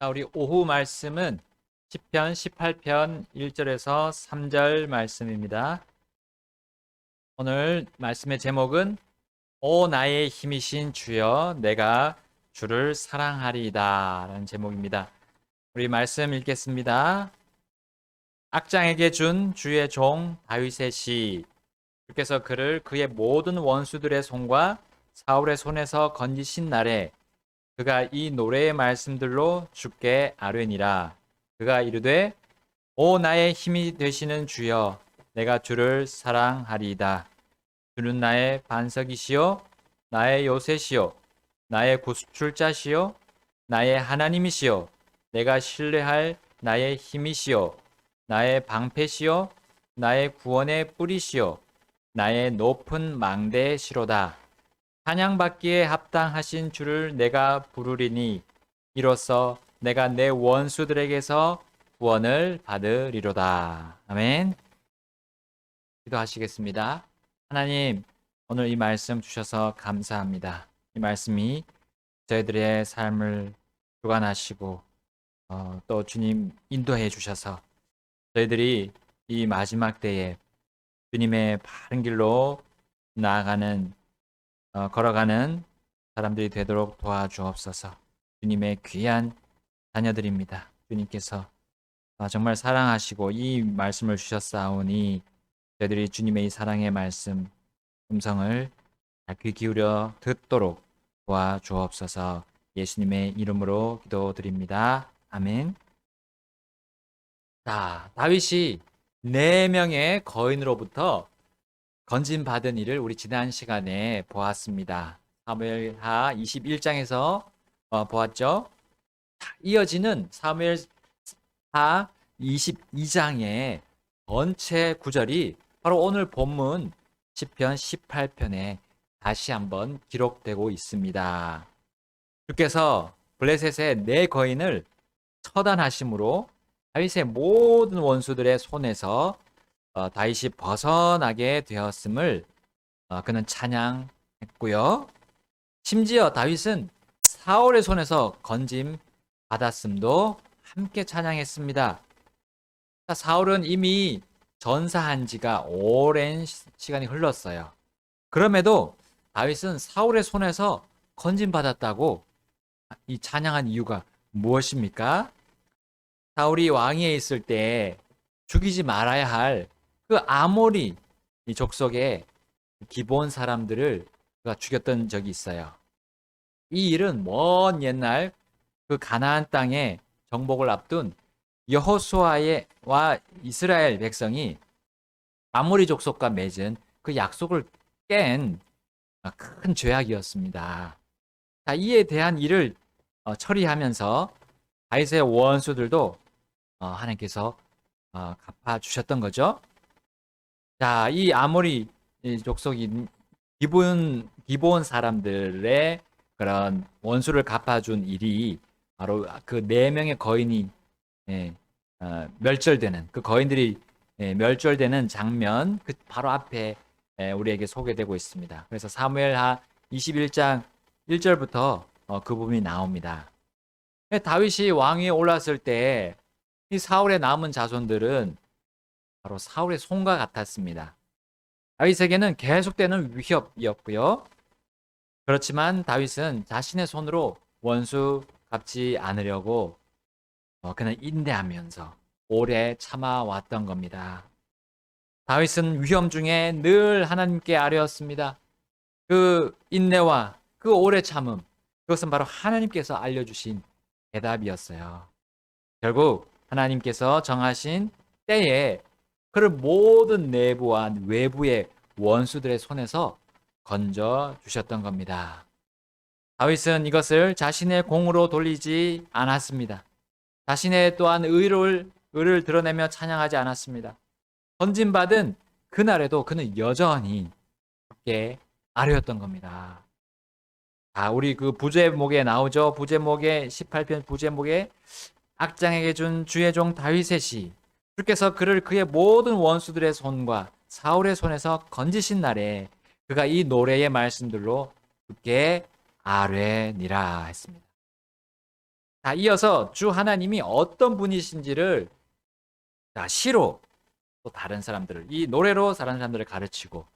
자, 우리 오후 말씀은 시편 18편 1절에서 3절 말씀입니다. 오늘 말씀의 제목은 오 나의 힘이신 주여 내가 주를 사랑하리이다 라는 제목입니다. 우리 말씀 읽겠습니다. 악장에게 준 주의 종 다윗의 시, 주께서 그를 그의 모든 원수들의 손과 사울의 손에서 건지신 날에 그가 이 노래의 말씀들로 주께 아뢰니라. 그가 이르되 오 나의 힘이 되시는 주여 내가 주를 사랑하리이다. 주는 나의 반석이시요 나의 요새시요 나의 구출자시요 나의 하나님이시요 내가 신뢰할 나의 힘이시요 나의 방패시요 나의 구원의 뿌리시요 나의 높은 망대시로다. 찬양받기에 합당하신 주를 내가 부르리니 이로써 내가 내 원수들에게서 구원을 받으리로다. 아멘. 기도하시겠습니다. 하나님, 오늘 이 말씀 주셔서 감사합니다. 이 말씀이 저희들의 삶을 주관하시고 또 주님 인도해 주셔서 저희들이 이 마지막 때에 주님의 바른 길로 나아가는 걸어가는 사람들이 되도록 도와주옵소서. 주님의 귀한 자녀들입니다. 주님께서 정말 사랑하시고 이 말씀을 주셨사오니 저희들이 주님의 이 사랑의 말씀 음성을 귀 기울여 듣도록 도와주옵소서. 예수님의 이름으로 기도드립니다. 아멘. 자, 다윗이 4명의 거인으로부터 건진받은 일을 우리 지난 시간에 보았습니다. 사무엘하 21장에서 보았죠. 이어지는 사무엘하 22장의 전체 구절이 바로 오늘 본문 시편 18편에 다시 한번 기록되고 있습니다. 주께서 블레셋의 4거인을 처단하심으로 다윗의 모든 원수들의 손에서 다윗이 벗어나게 되었음을 그는 찬양했고요. 심지어 다윗은 사울의 손에서 건짐 받았음도 함께 찬양했습니다. 사울은 이미 전사한 지가 오랜 시간이 흘렀어요. 그럼에도 다윗은 사울의 손에서 건짐 받았다고 이 찬양한 이유가 무엇입니까? 사울이 왕위에 있을 때 죽이지 말아야 할 그 아모리 이 족속의 기본 사람들을 그가 죽였던 적이 있어요. 이 일은 먼 옛날 그 가나안 땅의 정복을 앞둔 여호수아와 이스라엘 백성이 아모리 족속과 맺은 그 약속을 깬 큰 죄악이었습니다. 자, 이에 대한 일을 처리하면서 다윗의 원수들도 하나님께서 갚아주셨던 거죠. 자, 이 아모리 족속인 기본 사람들의 그런 원수를 갚아준 일이 바로 그 4명의 거인이 멸절되는 그 거인들이 멸절되는 장면 그 바로 앞에 우리에게 소개되고 있습니다. 그래서 사무엘하 21장 1절부터 그 부분이 나옵니다. 다윗이 왕위에 올랐을 때 이 사울의 남은 자손들은 바로 사울의 손과 같았습니다. 다윗에게는 계속되는 위협이었고요. 그렇지만 다윗은 자신의 손으로 원수 갚지 않으려고 그는 인내하면서 오래 참아왔던 겁니다. 다윗은 위험 중에 늘 하나님께 아뢰었습니다. 그 인내와 그 오래 참음, 그것은 바로 하나님께서 알려주신 대답이었어요. 결국 하나님께서 정하신 때에 그를 모든 내부와 외부의 원수들의 손에서 건져 주셨던 겁니다. 다윗은 이것을 자신의 공으로 돌리지 않았습니다. 자신의 또한 의를 드러내며 찬양하지 않았습니다. 건진받은 그날에도 그는 여전히 함께 아뢰었던 겁니다. 우리 그 부제목에 나오죠. 부제목에 18편 부제목에 악장에게 준 주의 종 다윗의 시, 주께서 그를 그의 모든 원수들의 손과 사울의 손에서 건지신 날에 그가 이 노래의 말씀들로 주께 아뢰니라 했습니다. 자, 이어서 주 하나님이 어떤 분이신지를 시로 또 다른 사람들을 이 노래로 다른 사람들을 가르치고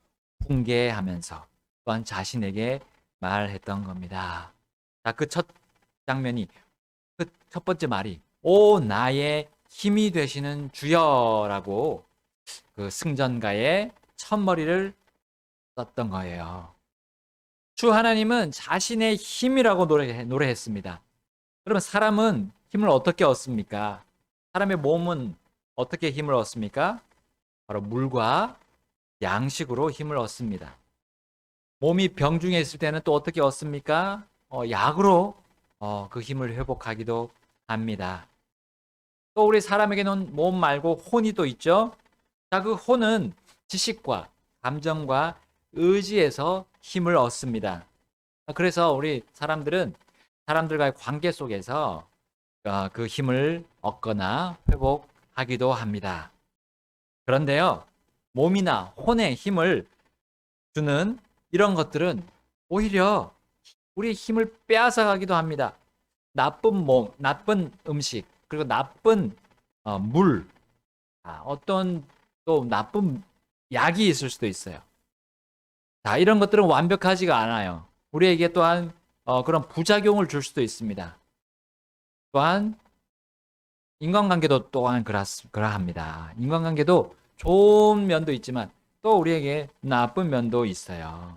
훈계하면서 또한 자신에게 말했던 겁니다. 자, 그 첫 장면이 그 첫 번째 말이 오 나의 힘이 되시는 주여라고 그 승전가의 첫머리를 썼던 거예요. 주 하나님은 자신의 힘이라고 노래했습니다. 그러면 사람은 힘을 어떻게 얻습니까? 사람의 몸은 어떻게 힘을 얻습니까? 바로 물과 양식으로 힘을 얻습니다. 몸이 병중에 있을 때는 또 어떻게 얻습니까? 약으로 그 힘을 회복하기도 합니다. 또 우리 사람에게는 몸 말고 혼이 또 있죠. 자, 그 혼은 지식과 감정과 의지에서 힘을 얻습니다. 그래서 우리 사람들은 사람들과의 관계 속에서 그 힘을 얻거나 회복하기도 합니다. 그런데요, 몸이나 혼에 힘을 주는 이런 것들은 오히려 우리의 힘을 빼앗아가기도 합니다. 나쁜 몸, 나쁜 음식, 그리고 나쁜 물, 어떤 또 나쁜 약이 있을 수도 있어요. 자, 이런 것들은 완벽하지가 않아요. 우리에게 또한 그런 부작용을 줄 수도 있습니다. 또한 인간관계도 또한 그러합니다. 인간관계도 좋은 면도 있지만 또 우리에게 나쁜 면도 있어요.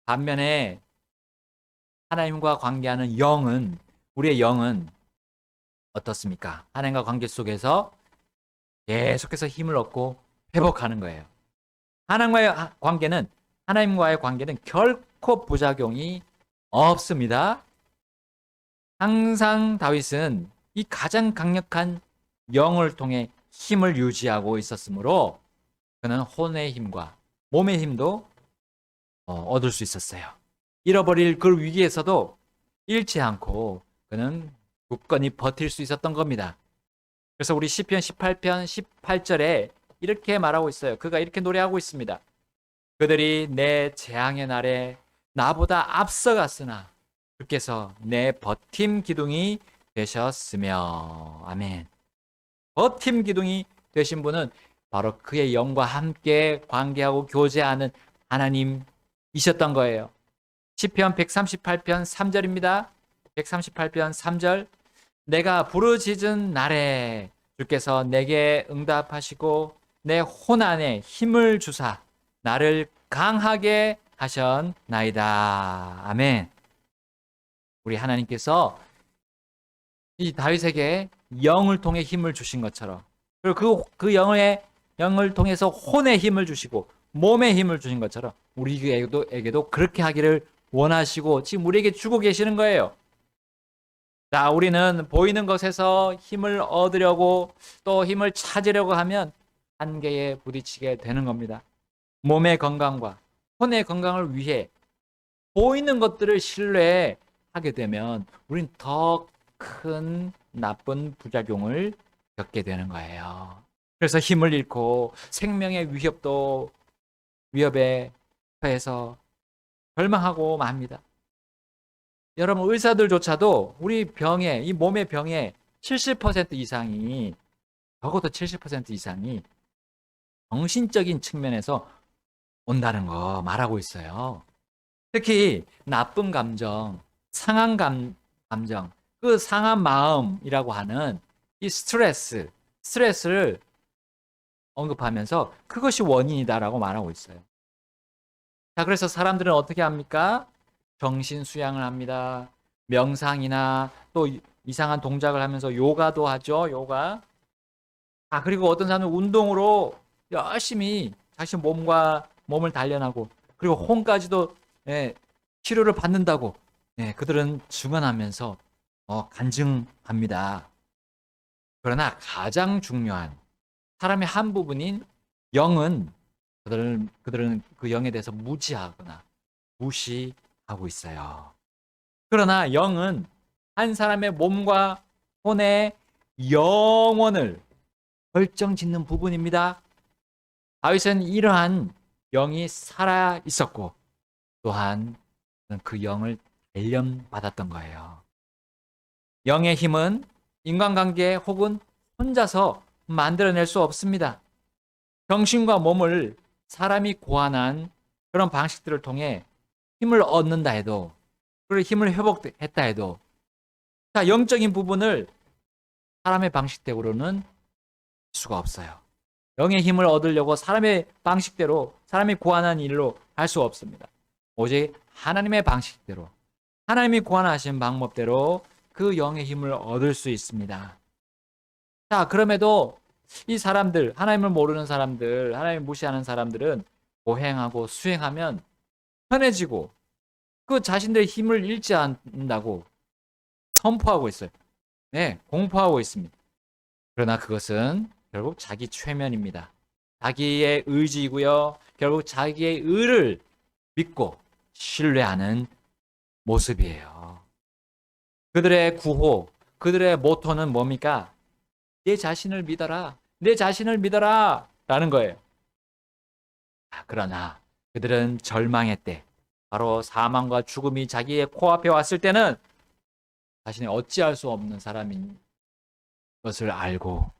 반면에 하나님과 관계하는 영은 우리의 영은 어떻습니까? 하나님과 관계 속에서 계속해서 힘을 얻고 회복하는 거예요. 하나님과의 관계는 결코 부작용이 없습니다. 항상 다윗은 이 가장 강력한 영을 통해 힘을 유지하고 있었으므로 그는 혼의 힘과 몸의 힘도 얻을 수 있었어요. 잃어버릴 그 위기에서도 잃지 않고 그는 굳건히 버틸 수 있었던 겁니다. 그래서 우리 시편 18편 18절에 이렇게 말하고 있어요. 그가 이렇게 노래하고 있습니다. 그들이 내 재앙의 날에 나보다 앞서갔으나 주께서 내 버팀 기둥이 되셨으며. 아멘. 버팀 기둥이 되신 분은 바로 그의 영과 함께 관계하고 교제하는 하나님이셨던 거예요. 시편 138편 3절입니다. 138편 3절. 내가 부르짖은 날에 주께서 내게 응답하시고 내 혼 안에 힘을 주사 나를 강하게 하셨나이다. 아멘. 우리 하나님께서 이 다윗에게 영을 통해 힘을 주신 것처럼 그리고 그 영을 통해서 혼의 힘을 주시고 몸의 힘을 주신 것처럼 우리에게도 그렇게 하기를 원하시고 지금 우리에게 주고 계시는 거예요. 자, 우리는 보이는 것에서 힘을 얻으려고 또 힘을 찾으려고 하면 한계에 부딪히게 되는 겁니다. 몸의 건강과 혼의 건강을 위해 보이는 것들을 신뢰하게 되면 우린 더 큰 나쁜 부작용을 겪게 되는 거예요. 그래서 힘을 잃고 생명의 위협에 처해서 절망하고 맙니다. 여러분, 의사들조차도 우리 이 몸의 병의 70% 이상이, 적어도 70% 이상이 정신적인 측면에서 온다는 거 말하고 있어요. 특히 나쁜 감정, 상한 감정, 그 상한 마음이라고 하는 이 스트레스를 언급하면서 그것이 원인이다라고 말하고 있어요. 자, 그래서 사람들은 어떻게 합니까? 정신 수양을 합니다. 명상이나 또 이상한 동작을 하면서 요가도 하죠. 요가. 그리고 어떤 사람은 운동으로 열심히 자신 몸을 단련하고 그리고 혼까지도 치료를 받는다고 그들은 증언하면서 간증합니다. 그러나 가장 중요한 사람의 한 부분인 영은 그들은 그 영에 대해서 무지하거나 무시하고 있어요. 그러나 영은 한 사람의 몸과 혼의 영원을 결정짓는 부분입니다. 다윗은 이러한 영이 살아 있었고 또한 그 영을 단련받았던 거예요. 영의 힘은 인간관계 혹은 혼자서 만들어낼 수 없습니다. 정신과 몸을 사람이 고안한 그런 방식들을 통해 힘을 얻는다 해도, 그리고 힘을 회복했다 해도, 자, 영적인 부분을 사람의 방식대로는 할 수가 없어요. 영의 힘을 얻으려고 사람의 방식대로, 사람이 고안한 일로 할 수 없습니다. 오직 하나님의 방식대로, 하나님이 고안하신 방법대로 그 영의 힘을 얻을 수 있습니다. 자, 그럼에도 이 사람들, 하나님을 모르는 사람들, 하나님을 무시하는 사람들은 고행하고 수행하면 편해지고 그 자신들의 힘을 잃지 않는다고 선포하고 있어요. 네, 공포하고 있습니다. 그러나 그것은 결국 자기 최면입니다. 자기의 의지이고요. 결국 자기의 의를 믿고 신뢰하는 모습이에요. 그들의 구호, 그들의 모토는 뭡니까? 내 자신을 믿어라. 내 자신을 믿어라. 라는 거예요. 그러나 그들은 절망의 때, 바로 사망과 죽음이 자기의 코앞에 왔을 때는 자신이 어찌할 수 없는 사람인 것을 알고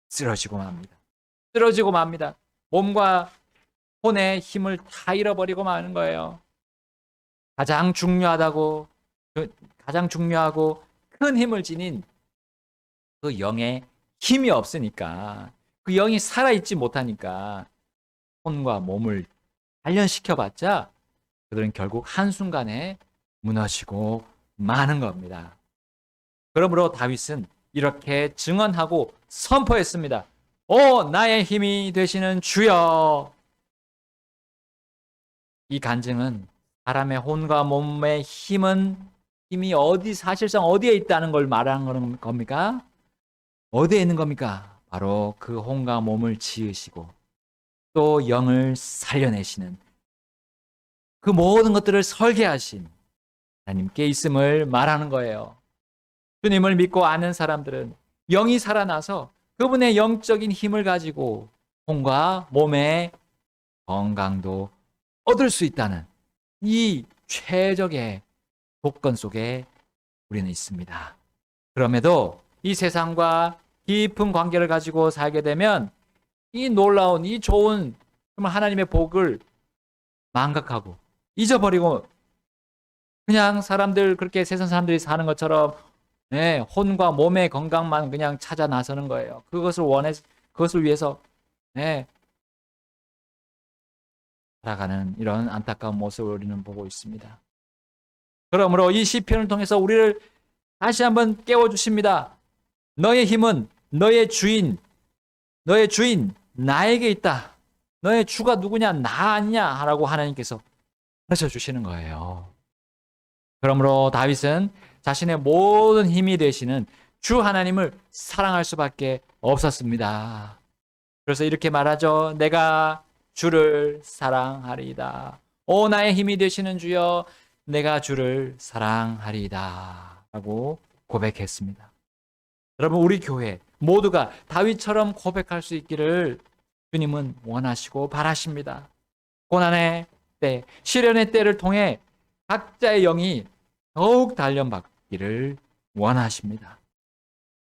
쓰러지고 맙니다. 쓰러지고 맙니다. 몸과 혼의 힘을 다 잃어버리고 마는 거예요. 가장 중요하고 큰 힘을 지닌 그 영의 힘이 없으니까, 그 영이 살아있지 못하니까 혼과 몸을 단련시켜봤자 그들은 결국 한순간에 무너지고 마는 겁니다. 그러므로 다윗은 이렇게 증언하고 선포했습니다. 오, 나의 힘이 되시는 주여. 이 간증은 사람의 혼과 몸의 힘이 사실상 어디에 있다는 걸 말하는 겁니까? 어디에 있는 겁니까? 바로 그 혼과 몸을 지으시고 또 영을 살려내시는 그 모든 것들을 설계하신 하나님께 있음을 말하는 거예요. 주님을 믿고 아는 사람들은 영이 살아나서 그분의 영적인 힘을 가지고 혼과 몸의 건강도 얻을 수 있다는 이 최적의 조건 속에 우리는 있습니다. 그럼에도 이 세상과 깊은 관계를 가지고 살게 되면 이 놀라운, 이 좋은 하나님의 복을 망각하고 잊어버리고 그냥 사람들, 그렇게 세상 사람들이 사는 것처럼 혼과 몸의 건강만 그냥 찾아 나서는 거예요. 그것을 위해서 살아가는 이런 안타까운 모습을 우리는 보고 있습니다. 그러므로 이 시편을 통해서 우리를 다시 한번 깨워주십니다. 너의 힘은 너의 주인 나에게 있다. 너의 주가 누구냐? 나 아니냐? 라고 하나님께서 가르쳐 주시는 거예요. 그러므로 다윗은 자신의 모든 힘이 되시는 주 하나님을 사랑할 수밖에 없었습니다. 그래서 이렇게 말하죠. 내가 주를 사랑하리이다. 오, 나의 힘이 되시는 주여, 내가 주를 사랑하리이다. 라고 고백했습니다. 여러분, 우리 교회 모두가 다윗처럼 고백할 수 있기를 주님은 원하시고 바라십니다. 고난의 때, 시련의 때를 통해 각자의 영이 더욱 단련받기를 원하십니다.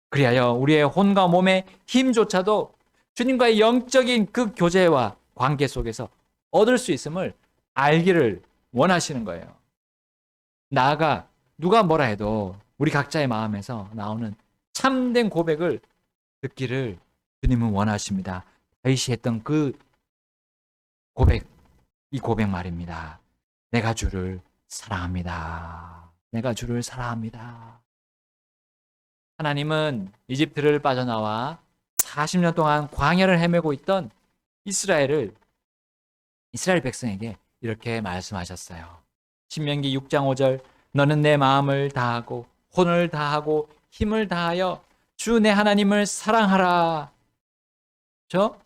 그리하여 우리의 혼과 몸의 힘조차도 주님과의 영적인 그 교제와 관계 속에서 얻을 수 있음을 알기를 원하시는 거예요. 나아가 누가 뭐라 해도 우리 각자의 마음에서 나오는 참된 고백을 듣기를 주님은 원하십니다. 다윗이 했던 그 고백, 이 고백 말입니다. 내가 주를 사랑합니다. 내가 주를 사랑합니다. 하나님은 이집트를 빠져나와 40년 동안 광야를 헤매고 있던 이스라엘 백성에게 이렇게 말씀하셨어요. 신명기 6장 5절, 너는 내 마음을 다하고 혼을 다하고 힘을 다하여 주 내 하나님을 사랑하라. 그렇죠?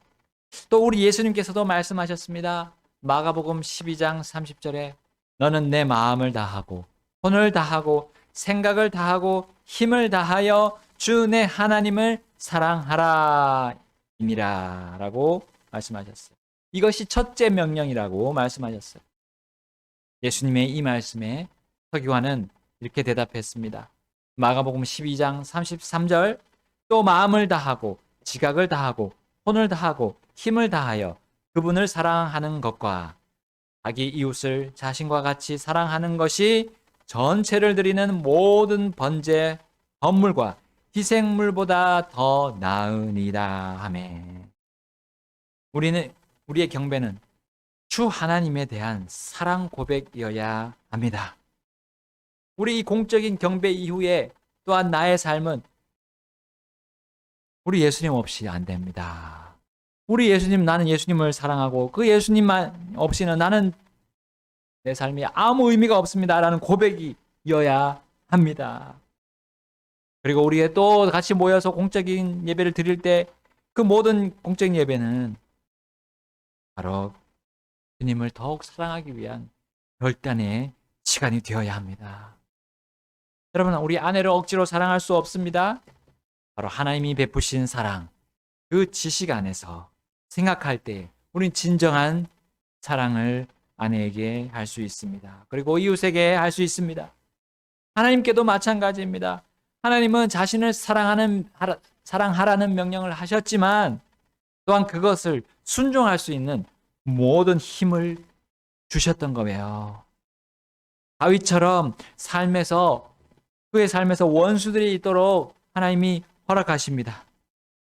또 우리 예수님께서도 말씀하셨습니다. 마가복음 12장 30절에 너는 내 마음을 다하고 혼을 다하고 생각을 다하고 힘을 다하여 주 내 하나님을 사랑하라 이니라 라고 말씀하셨어요. 이것이 첫째 명령이라고 말씀하셨어요. 예수님의 이 말씀에 서기관은 이렇게 대답했습니다. 마가복음 12장 33절 또 마음을 다하고 지각을 다하고 혼을 다하고 힘을 다하여 그분을 사랑하는 것과 자기 이웃을 자신과 같이 사랑하는 것이 전체를 드리는 모든 번제 헌물과 희생물보다 더 나으니라 하매. 우리의 경배는 주 하나님에 대한 사랑 고백이어야 합니다. 우리 이 공적인 경배 이후에 또한 나의 삶은 우리 예수님 없이 안 됩니다. 우리 예수님, 나는 예수님을 사랑하고 그 예수님만 없이는 나는 내 삶이 아무 의미가 없습니다라는 고백이어야 합니다. 그리고 우리가 또 같이 모여서 공적인 예배를 드릴 때 그 모든 공적인 예배는 바로 주님을 더욱 사랑하기 위한 결단의 시간이 되어야 합니다. 여러분, 우리 아내를 억지로 사랑할 수 없습니다. 바로 하나님이 베푸신 사랑, 그 지식 안에서 생각할 때 우린 진정한 사랑을 아내에게 할 수 있습니다. 그리고 이웃에게 할 수 있습니다. 하나님께도 마찬가지입니다. 하나님은 자신을 사랑하라는 명령을 하셨지만 또한 그것을 순종할 수 있는 모든 힘을 주셨던 거예요. 다윗처럼 그의 삶에서 원수들이 있도록 하나님이 허락하십니다.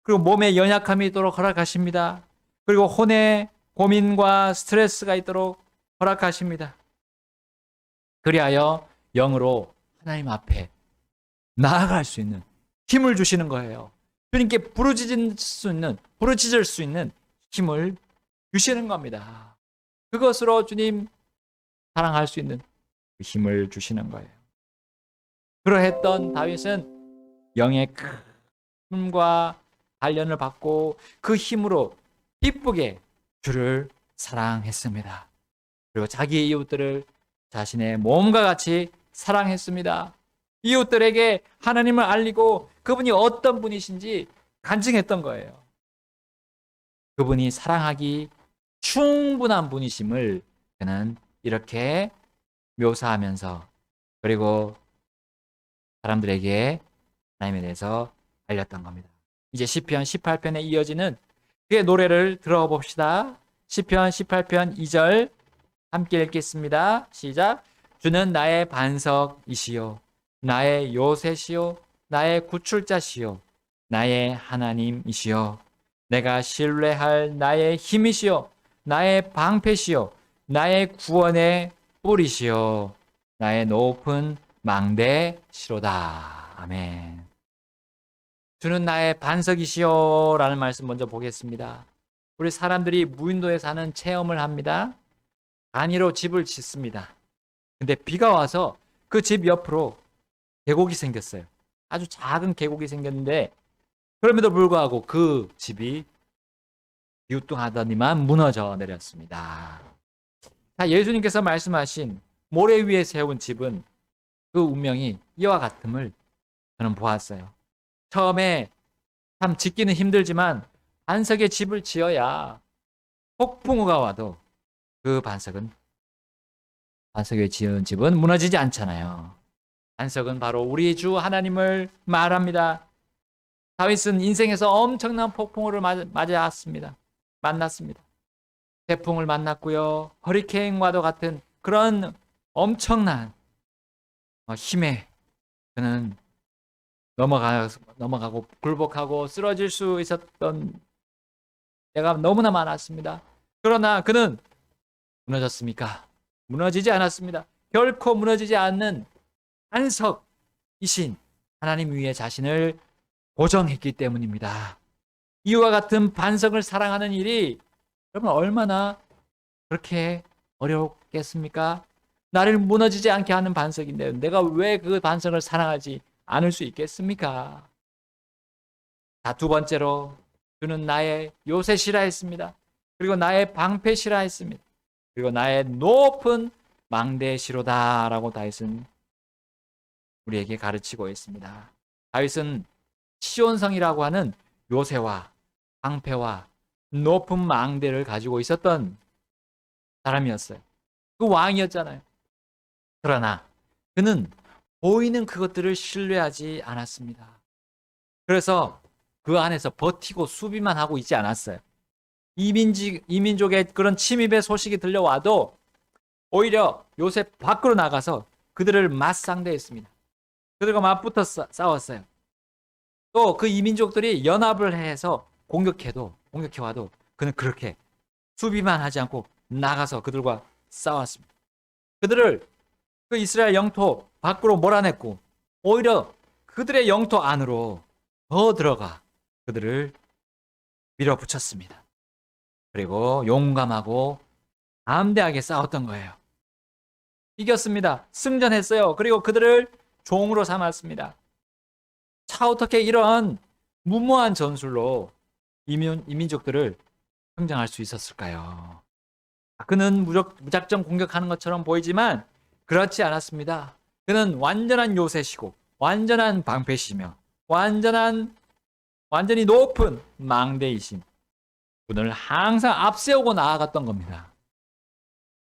그리고 몸에 연약함이 있도록 허락하십니다. 그리고 혼의 고민과 스트레스가 있도록 허락하십니다. 그리하여 영으로 하나님 앞에 나아갈 수 있는 힘을 주시는 거예요. 주님께 부르짖을 수 있는 힘을 주시는 겁니다. 그것으로 주님 사랑할 수 있는 힘을 주시는 거예요. 그러했던 다윗은 영의 큰 힘과 단련을 받고 그 힘으로 기쁘게 주를 사랑했습니다. 그리고 자기 이웃들을 자신의 몸과 같이 사랑했습니다. 이웃들에게 하나님을 알리고 그분이 어떤 분이신지 간증했던 거예요. 그분이 사랑하기 충분한 분이심을 그는 이렇게 묘사하면서 그리고 사람들에게 하나님에 대해서 알렸던 겁니다. 이제 시편 18편에 이어지는 그의 노래를 들어봅시다. 시편 18편 2절 함께 읽겠습니다. 시작. 주는 나의 반석이시요 나의 요새시요 나의 구출자시요 나의 하나님이시요 내가 신뢰할 나의 힘이시요 나의 방패시요 나의 구원의 뿌리시요 나의 높은 망대시로다. 아멘. 주는 나의 반석이시요 라는 말씀 먼저 보겠습니다. 우리 사람들이 무인도에 사는 체험을 합니다. 단위로 집을 짓습니다. 근데 비가 와서 그 집 옆으로 계곡이 생겼어요. 아주 작은 계곡이 생겼는데 그럼에도 불구하고 그 집이 비우뚱하더니만 무너져 내렸습니다. 예수님께서 말씀하신 모래 위에 세운 집은 그 운명이 이와 같음을 저는 보았어요. 처음에 참 짓기는 힘들지만 반석에 집을 지어야 폭풍우가 와도 그 반석에 지은 집은 무너지지 않잖아요. 반석은 바로 우리 주 하나님을 말합니다. 다윗은 인생에서 엄청난 폭풍우를 만났습니다. 태풍을 만났고요. 허리케인과도 같은 그런 엄청난 힘에 그는 넘어가고 굴복하고 쓰러질 수 있었던 때가 너무나 많았습니다. 그러나 그는 무너졌습니까? 무너지지 않았습니다. 결코 무너지지 않는 반석이신 하나님 위에 자신을 고정했기 때문입니다. 이와 같은 반석을 사랑하는 일이 여러분 얼마나 그렇게 어렵겠습니까? 나를 무너지지 않게 하는 반석인데 내가 왜 그 반석을 사랑하지 않을 수 있겠습니까? 자, 두 번째로 주는 나의 요새시라 했습니다. 그리고 나의 방패시라 했습니다. 그리고 나의 높은 망대시로다라고 다윗은 우리에게 가르치고 있습니다. 다윗은 시온성이라고 하는 요새와 방패와 높은 망대를 가지고 있었던 사람이었어요. 그 왕이었잖아요. 그러나 그는 보이는 그것들을 신뢰하지 않았습니다. 그래서 그 안에서 버티고 수비만 하고 있지 않았어요. 이민족의 그런 침입의 소식이 들려와도 오히려 요셉 밖으로 나가서 그들을 맞상대했습니다. 그들과 맞붙어 싸웠어요. 또 그 이민족들이 연합을 해서 공격해와도 그는 그렇게 수비만 하지 않고 나가서 그들과 싸웠습니다. 그들을 그 이스라엘 영토 밖으로 몰아냈고 오히려 그들의 영토 안으로 더 들어가 그들을 밀어붙였습니다. 그리고 용감하고 담대하게 싸웠던 거예요. 이겼습니다. 승전했어요. 그리고 그들을 종으로 삼았습니다. 차 어떻게 이런 무모한 전술로 이민족들을 성장할 수 있었을까요? 그는 무작정 공격하는 것처럼 보이지만 그렇지 않았습니다. 그는 완전한 요새시고 완전한 방패시며 완전히 높은 망대이신 분을 항상 앞세우고 나아갔던 겁니다.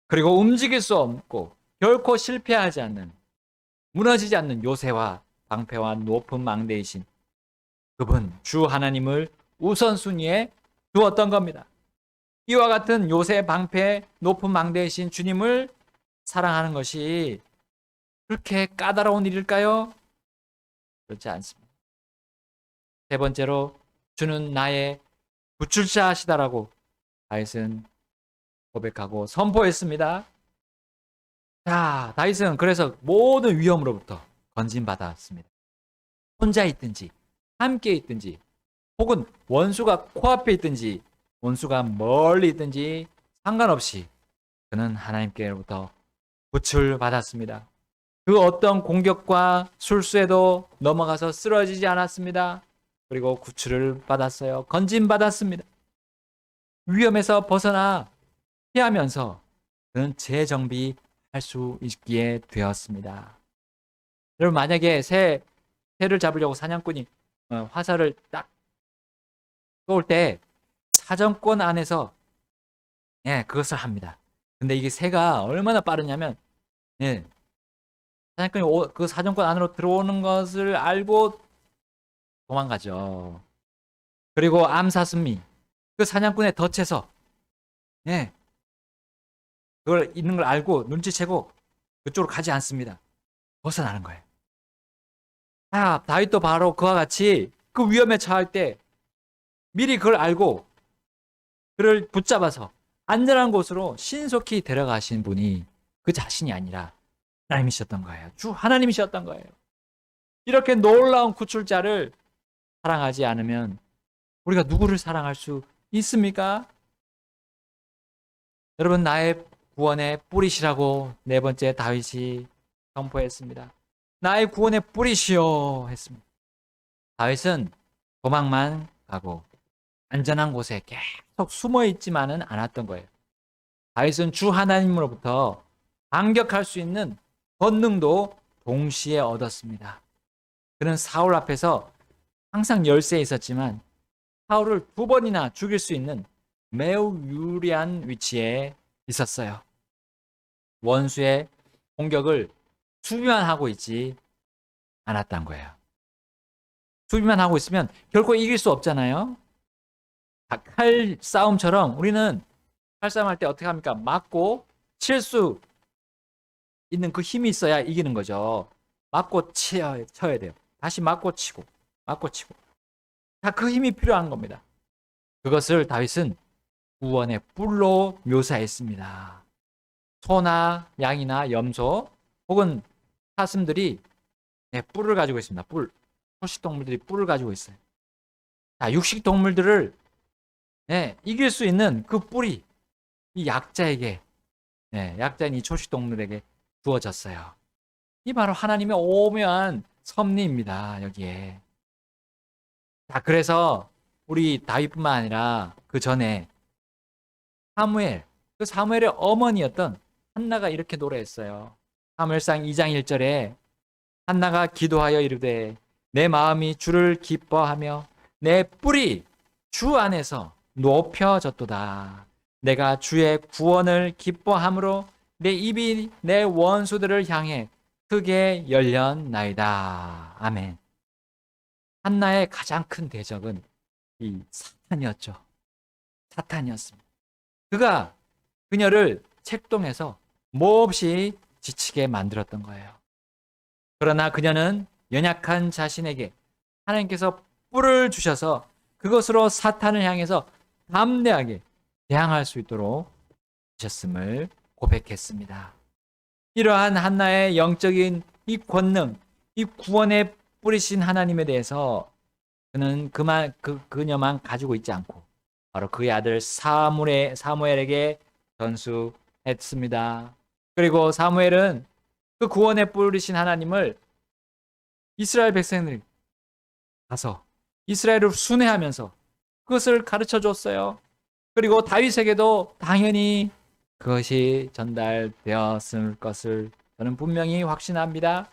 그리고 움직일 수 없고 결코 실패하지 않는, 무너지지 않는 요새와 방패와 높은 망대이신 그분 주 하나님을 우선순위에 두었던 겁니다. 이와 같은 요새 방패 높은 망대이신 주님을 사랑하는 것이 그렇게 까다로운 일일까요? 그렇지 않습니다. 세 번째로 주는 나의 구출자시다라고 다윗은 고백하고 선포했습니다. 자, 다윗은 그래서 모든 위험으로부터 건진받았습니다. 혼자 있든지 함께 있든지 혹은 원수가 코앞에 있든지 원수가 멀리 있든지 상관없이 그는 하나님께로부터 구출받았습니다. 그 어떤 공격과 술수에도 넘어가서 쓰러지지 않았습니다. 그리고 구출을 받았어요. 건진받았습니다. 위험에서 벗어나 피하면서 그는 재정비할 수 있기에 되었습니다. 여러분 만약에 새를 잡으려고 사냥꾼이 화살을 딱 쏠 때 사정권 안에서 그것을 합니다. 근데 이게 새가 얼마나 빠르냐면 사냥꾼이 그 사정권 안으로 들어오는 것을 알고 도망가죠. 그리고 암사슴이 그 사냥꾼의 덫에서 그걸 있는 걸 알고 눈치채고 그쪽으로 가지 않습니다. 벗어나는 거예요. 다윗도 바로 그와 같이 그 위험에 처할 때 미리 그걸 알고 그를 붙잡아서 안전한 곳으로 신속히 데려가신 분이 그 자신이 아니라 하나님이셨던 거예요. 주 하나님이셨던 거예요. 이렇게 놀라운 구출자를 사랑하지 않으면 우리가 누구를 사랑할 수 있습니까? 여러분 나의 구원의 뿌리시라고 네 번째 다윗이 선포했습니다. 나의 구원의 뿌리시오 했습니다. 다윗은 도망만 가고 안전한 곳에 계속 숨어 있지만은 않았던 거예요. 다윗은 주 하나님으로부터 반격할 수 있는 권능도 동시에 얻었습니다. 그는 사울 앞에서 항상 열세에 있었지만 사울을 2번이나 죽일 수 있는 매우 유리한 위치에 있었어요. 원수의 공격을 수비만 하고 있지 않았던 거예요. 수비만 하고 있으면 결코 이길 수 없잖아요. 칼 싸움처럼 우리는 칼 싸움할 때 어떻게 합니까? 맞고 칠 수 있는 그 힘이 있어야 이기는 거죠. 맞고 쳐야 돼요. 다시 맞고 치고 다 그 힘이 필요한 겁니다. 그것을 다윗은 구원의 뿔로 묘사했습니다. 소나 양이나 염소 혹은 사슴들이 뿔을 가지고 있습니다. 뿔. 초식동물들이 뿔을 가지고 있어요. 육식동물들을 이길 수 있는 그 뿔이 이 약자인 이 초식동물에게 주어졌어요. 이 바로 하나님의 오묘한 섭리입니다. 여기에. 그래서 우리 다윗뿐만 아니라 그 전에 그 사무엘의 어머니였던 한나가 이렇게 노래했어요. 사무엘상 2장 1절에 한나가 기도하여 이르되 내 마음이 주를 기뻐하며 내 뿔이 주 안에서 높여졌도다. 내가 주의 구원을 기뻐함으로 내 입이 내 원수들을 향해 크게 열렸나이다. 아멘. 한나의 가장 큰 대적은 이 사탄이었죠. 사탄이었습니다. 그가 그녀를 책동해서 몹시 지치게 만들었던 거예요. 그러나 그녀는 연약한 자신에게 하나님께서 뿔을 주셔서 그것으로 사탄을 향해서 담대하게 대항할 수 있도록 주셨음을 고백했습니다. 이러한 한나의 영적인 이 권능, 이 구원에 뿌리신 하나님에 대해서 그는 그녀만 가지고 있지 않고 바로 그의 아들 사무엘에게 전수했습니다. 그리고 사무엘은 그 구원에 뿌리신 하나님을 이스라엘 백성들 가서 이스라엘을 순회하면서 그것을 가르쳐 줬어요. 그리고 다윗에게도 당연히 그것이 전달되었을 것을 저는 분명히 확신합니다.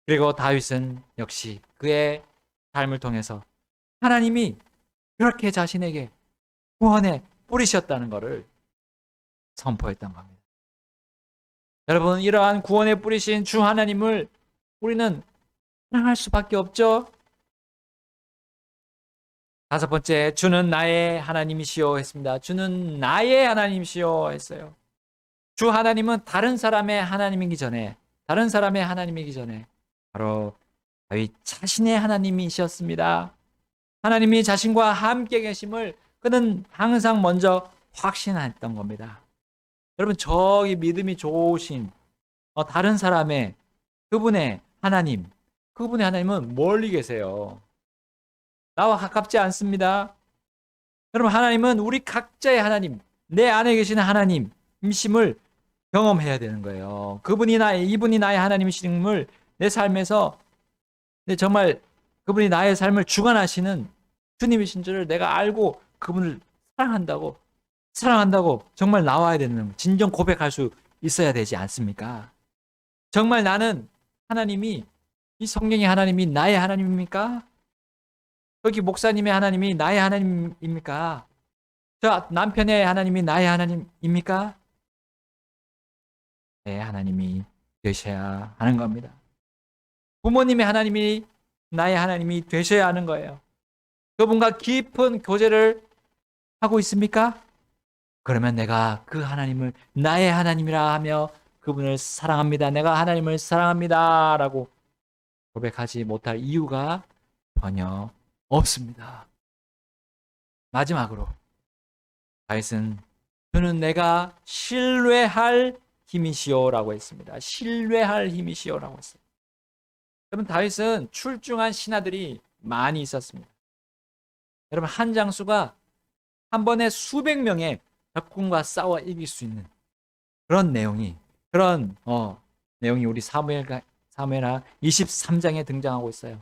그리고 다윗은 역시 그의 삶을 통해서 하나님이 그렇게 자신에게 구원에 뿌리셨다는 것을 선포했던 겁니다. 여러분, 이러한 구원에 뿌리신 주 하나님을 우리는 사랑할 수밖에 없죠. 다섯 번째, 주는 나의 하나님이시오 했습니다. 주는 나의 하나님이시오 했어요. 주 하나님은 다른 사람의 하나님이기 전에 바로 다윗 자신의 하나님이셨습니다. 하나님이 자신과 함께 계심을 그는 항상 먼저 확신했던 겁니다. 여러분, 저기 믿음이 좋으신 다른 사람의 그분의 하나님은 멀리 계세요. 나와 가깝지 않습니다. 여러분, 하나님은 우리 각자의 하나님, 내 안에 계시는 하나님이심을 경험해야 되는 거예요. 이분이 나의 하나님이심을 내 삶에서 정말 그분이 나의 삶을 주관하시는 주님이신 줄을 내가 알고 그분을 사랑한다고 정말 나와야 되는, 진정 고백할 수 있어야 되지 않습니까? 정말 나는 이 성경의 하나님이 나의 하나님입니까? 여기 목사님의 하나님이 나의 하나님입니까? 저 남편의 하나님이 나의 하나님입니까? 내 하나님이 되셔야 하는 겁니다. 부모님의 하나님이 나의 하나님이 되셔야 하는 거예요. 그분과 깊은 교제를 하고 있습니까? 그러면 내가 그 하나님을 나의 하나님이라 하며 그분을 사랑합니다. 내가 하나님을 사랑합니다. 라고 고백하지 못할 이유가 전혀 없습니다. 마지막으로 다윗은 주는 내가 신뢰할 힘이시오라고 했습니다. 신뢰할 힘이시오라고 했습니다. 여러분, 다윗은 출중한 신하들이 많이 있었습니다. 여러분, 한 장수가 한 번에 수백 명의 적군과 싸워 이길 수 있는 그런 내용이 우리 사무엘하 23장에 등장하고 있어요.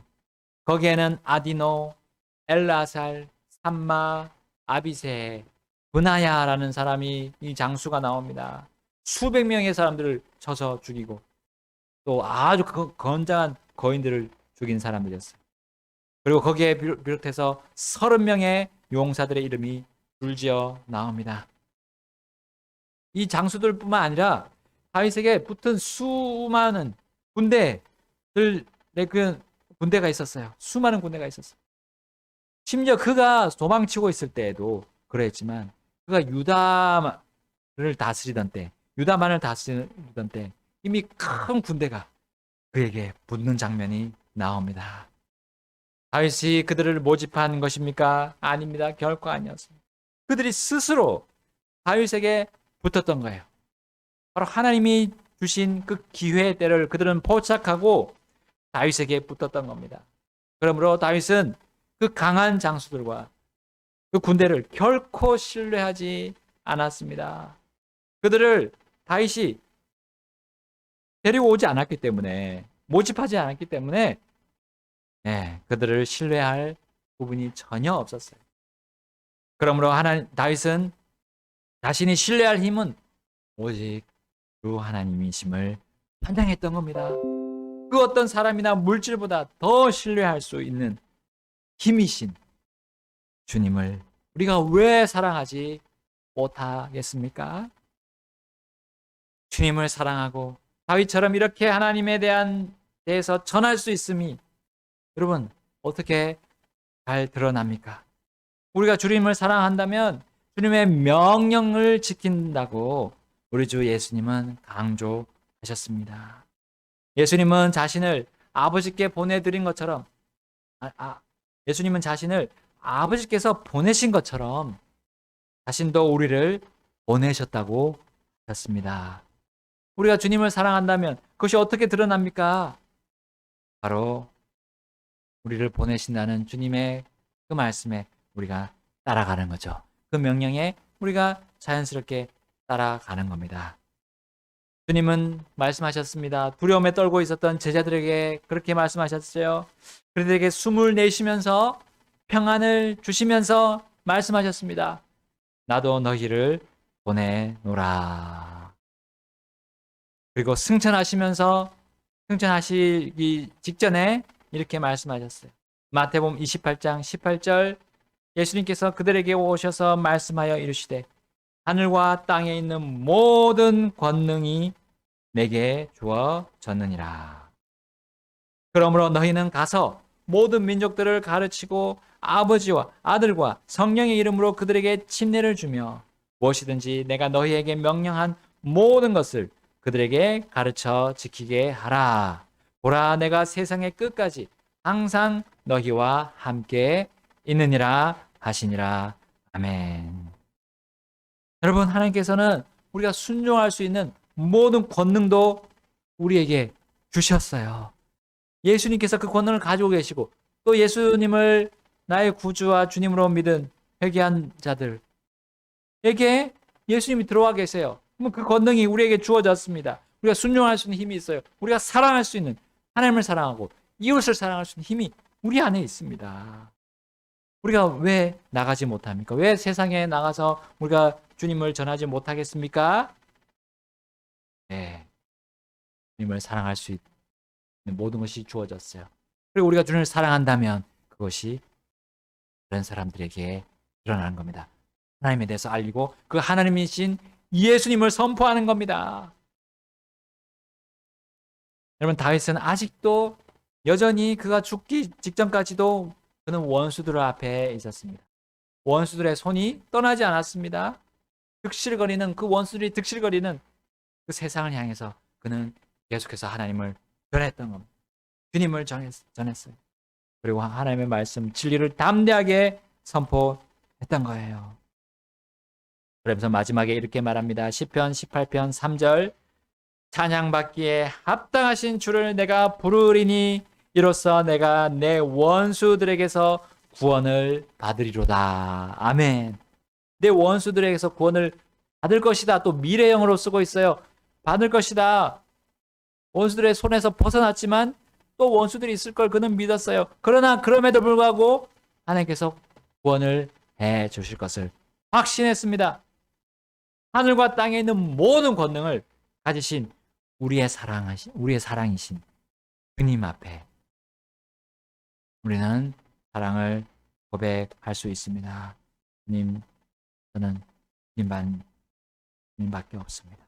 거기에는 아디노, 엘라살, 삼마, 아비세, 브나야라는 사람이 이 장수가 나옵니다. 수백 명의 사람들을 쳐서 죽이고 또 아주 건장한 거인들을 죽인 사람들이었어요. 그리고 거기에 비롯해서 30명의 용사들의 이름이 줄지어 나옵니다. 이 장수들뿐만 아니라 다윗에게 붙은 수많은 군대가 있었어요. 수많은 군대가 있었어요. 심지어 그가 도망치고 있을 때에도 그랬지만 그가 유다만을 다스리던 때 이미 큰 군대가 그에게 붙는 장면이 나옵니다. 다윗이 그들을 모집한 것입니까? 아닙니다. 결코 아니었습니다. 그들이 스스로 다윗에게 붙었던 거예요. 바로 하나님이 주신 그 기회의 때를 그들은 포착하고 다윗에게 붙었던 겁니다. 그러므로 다윗은 그 강한 장수들과 그 군대를 결코 신뢰하지 않았습니다. 그들을 다윗이 데리고 오지 않았기 때문에, 모집하지 않았기 때문에 그들을 신뢰할 부분이 전혀 없었어요. 그러므로 다윗은 자신이 신뢰할 힘은 오직 주 하나님이심을 판단했던 겁니다. 그 어떤 사람이나 물질보다 더 신뢰할 수 있는 힘이신 주님을 우리가 왜 사랑하지 못하겠습니까? 주님을 사랑하고 다윗처럼 이렇게 하나님에 대해서 전할 수 있음이 여러분 어떻게 잘 드러납니까? 우리가 주님을 사랑한다면 주님의 명령을 지킨다고 우리 주 예수님은 강조하셨습니다. 예수님은 자신을 아버지께 보내드린 것처럼 예수님은 자신을 아버지께서 보내신 것처럼 자신도 우리를 보내셨다고 하셨습니다. 우리가 주님을 사랑한다면 그것이 어떻게 드러납니까? 바로 우리를 보내신다는 주님의 그 말씀에 우리가 따라가는 거죠. 그 명령에 우리가 자연스럽게 따라가는 겁니다. 주님은 말씀하셨습니다. 두려움에 떨고 있었던 제자들에게 그렇게 말씀하셨어요. 그들에게 숨을 내쉬면서 평안을 주시면서 말씀하셨습니다. 나도 너희를 보내노라. 그리고 승천하시기 직전에 이렇게 말씀하셨어요. 마태복음 28장 18절 예수님께서 그들에게 오셔서 말씀하여 이르시되 하늘과 땅에 있는 모든 권능이 내게 주어졌느니라. 그러므로 너희는 가서 모든 민족들을 가르치고 아버지와 아들과 성령의 이름으로 그들에게 침례를 주며 무엇이든지 내가 너희에게 명령한 모든 것을 그들에게 가르쳐 지키게 하라. 보라, 내가 세상의 끝까지 항상 너희와 함께 있느니라 하시니라. 아멘. 여러분, 하나님께서는 우리가 순종할 수 있는 모든 권능도 우리에게 주셨어요. 예수님께서 그 권능을 가지고 계시고 또 예수님을 나의 구주와 주님으로 믿은 회개한 자들에게 예수님이 들어와 계세요. 그럼 그 권능이 우리에게 주어졌습니다. 우리가 순종할 수 있는 힘이 있어요. 우리가 사랑할 수 있는, 하나님을 사랑하고 이웃을 사랑할 수 있는 힘이 우리 안에 있습니다. 우리가 왜 나가지 못합니까? 왜 세상에 나가서 우리가 주님을 전하지 못하겠습니까? 네, 주님을 사랑할 수 있는 모든 것이 주어졌어요. 그리고 우리가 주님을 사랑한다면 그것이 다른 사람들에게 드러나는 겁니다. 하나님에 대해서 알리고 그 하나님이신 예수님을 선포하는 겁니다. 여러분, 다윗은 아직도 여전히 그가 죽기 직전까지도 그는 원수들 앞에 있었습니다. 원수들의 손이 떠나지 않았습니다. 득실거리는 그 원수들이 득실거리는 그 세상을 향해서 그는 계속해서 하나님을 전했던 겁니다. 주님을 전했어요. 그리고 하나님의 말씀, 진리를 담대하게 선포했던 거예요. 그러면서 마지막에 이렇게 말합니다. 시편 18편 3절 찬양받기에 합당하신 주를 내가 부르리니 이로써 내가 내 원수들에게서 구원을 받으리로다. 아멘. 내 원수들에게서 구원을 받을 것이다. 또 미래형으로 쓰고 있어요. 받을 것이다. 원수들의 손에서 벗어났지만 또 원수들이 있을 걸 그는 믿었어요. 그러나 그럼에도 불구하고 하나님께서 구원을 해 주실 것을 확신했습니다. 하늘과 땅에 있는 모든 권능을 가지신 우리의 사랑이신 주님 앞에 우리는 사랑을 고백할 수 있습니다. 주님, 저는 주님밖에 없습니다.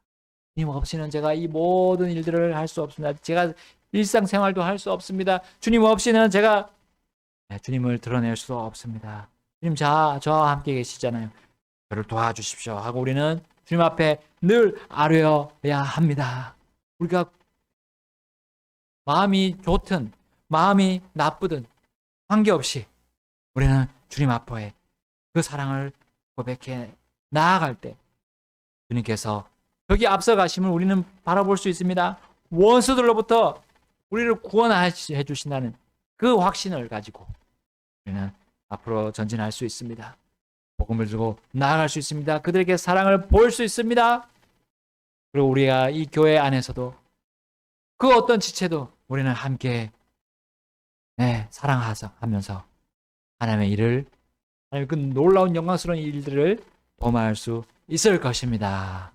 주님 없이는 제가 이 모든 일들을 할 수 없습니다. 제가 일상생활도 할 수 없습니다. 주님 없이는 제가 주님을 드러낼 수 없습니다. 주님, 저와 함께 계시잖아요. 저를 도와주십시오 하고 우리는 주님 앞에 늘 아뢰어야 합니다. 우리가 마음이 좋든 마음이 나쁘든 관계없이 우리는 주님 앞에 그 사랑을 고백해 나아갈 때 주님께서 여기 앞서가심을 우리는 바라볼 수 있습니다. 원수들로부터 우리를 구원해 주신다는 그 확신을 가지고 우리는 앞으로 전진할 수 있습니다. 복음을 들고 나아갈 수 있습니다. 그들에게 사랑을 보일 수 있습니다. 그리고 우리가 이 교회 안에서도 그 어떤 지체도 우리는 함께 사랑하면서 하나님의 일을, 하나님의 그 놀라운 영광스러운 일들을 도모할 수 있을 것입니다.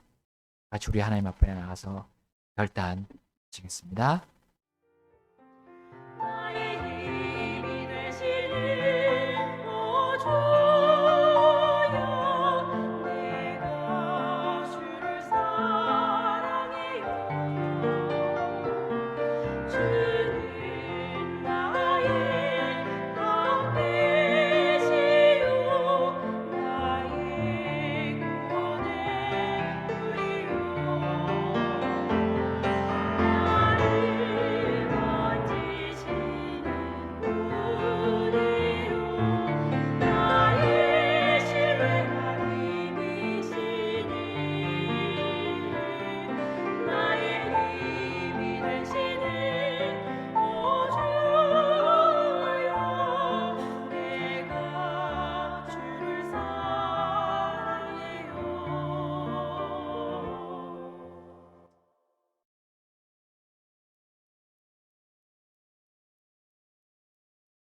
같이 우리 하나님 앞에 나가서 결단하시겠습니다.